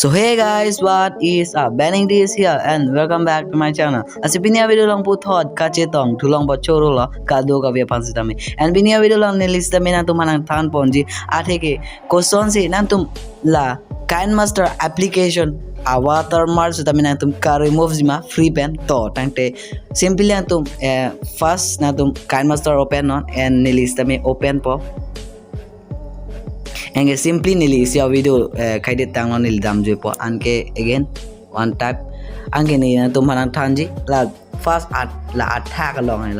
So hey guys, what is up? Engti is here and welcome back to my channel. Lasi Pini video lang po thought kachetong tulong bachoro lo kado ka via pansitami. And Pini video lang nilista mina tumanang tan ponji ateke Koson si nantum la Kinemaster application a watermark so tamin natum ka remove zima free pen to tangte simply natum first natum Kinemaster open on and nilista me open po. And simply nili isi video kaide tang on nil dam po anke again one type anke ni na tumanang tanji la first attack along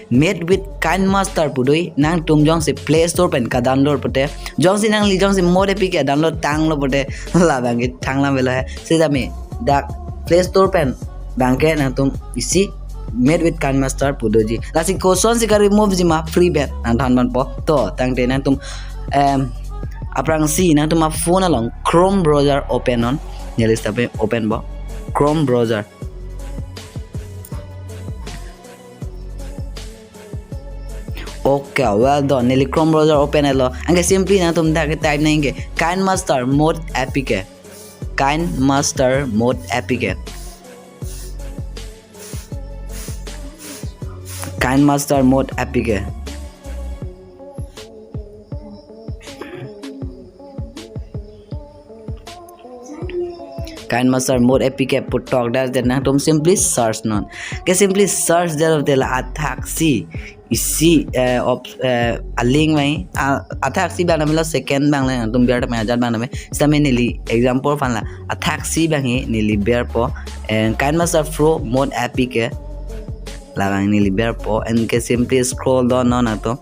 made with Kinemaster pudoi nang tum jongsi play store pen ka download pote jongsi nangli jongsi mode pi ka download tang lo pote la bangi tang la vela hai sida me da play store pen banke na tum isi made with Kinemaster pudoji lasi Koson si ka remove jima free bet nang than ban po to tang te nang tum aprang si na tuma phone along Chrome browser open on nilista pe open bo Chrome browser okay well done nili Chrome browser open hello ange simply na tum da type nainge Kinemaster mode apk Kinemaster mode apk Kinemaster mode apk Kinemaster mode apk put talk that then tum simply search non ke simply search there of the attack si isi a link mai attack si bang namela second bang la tum biar me ajar bang name same nili example fan la attack si bang nili bear po and Kinemaster pro mode apk la bang nili bear po and ke simply scroll down non ato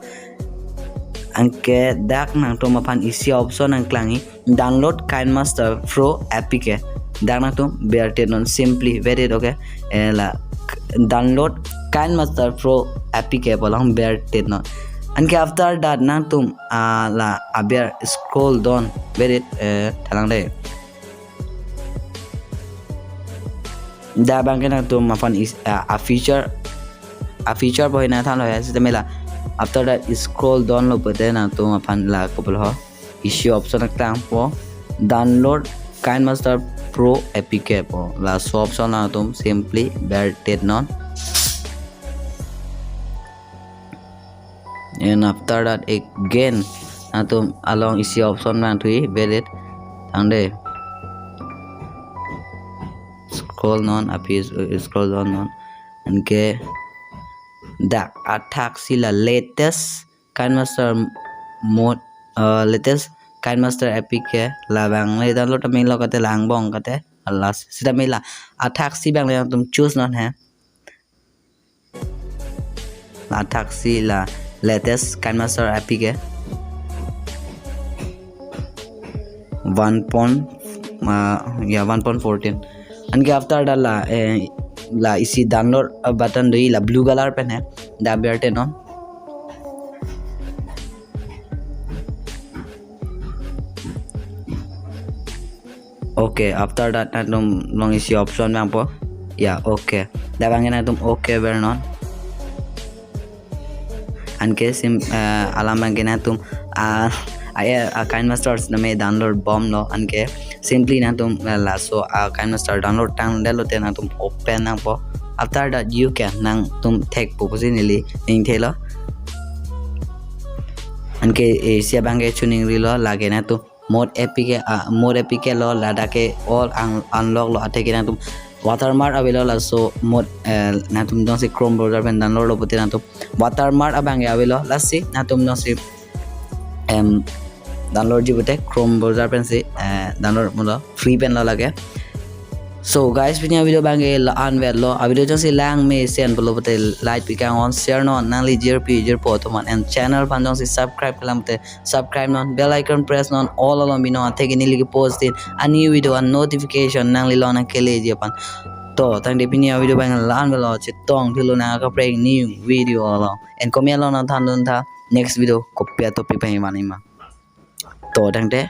anke dak nang to mapan isi option ang klangi download Kinemaster pro apk dana to bear non simply very okay la download Kinemaster pro apk bolang bear non and after that na tum la bear scroll down very thalang de da bang na tum mafan is a feature boy na than hoya sitamela after that scroll down lo pate na tum mafan la couple ho issue option tang po download Kinemaster pro apk po la so option na tum simply bear non and after that again na tum along isi option na thui bear ande scroll non apis scroll down non and ke da attack si la latest Kinemaster mode latest Kinemaster apk la bang le download me lo kate lang bong kate Allah sida me la attack si bang le tum choose non hai attack si la latest Kinemaster apk 1.14 and after that la isi download button doi la blue color pen hai da berte non okay after that na tum long isi option bang po yeah okay da bang na tum okay ver non and ke sim alam bang na tum Kinemaster na me download bomb no and ke simply na tum la so Kinemaster download tang delo te na tum open na po after that you can nang tum take po nili ning thelo and ke sia bang ke choningri lo lage na tum mode apk lo lada ke all unlock lo atake na tum watermark avelo la so mode na tum don se Chrome browser pen download lo puti na tum watermark abang avelo la si na tum don se download ji bute Chrome browser pen se download mulo free pen lo lage so guys punya video bang la unwell lo video jong se langme sen bolo bute like pikang on share no nangli jirpi jirpo toman and channel pan jong se subscribe kalam te subscribe non bell icon press non all along bino take ni ligi post in a new video and notification nangli lo na kele je pan to tang de punya video bang la unwell lo chitong thilo na ka break new video lo and comment lo na than don tha next video kopya topic pai mani ma to tang de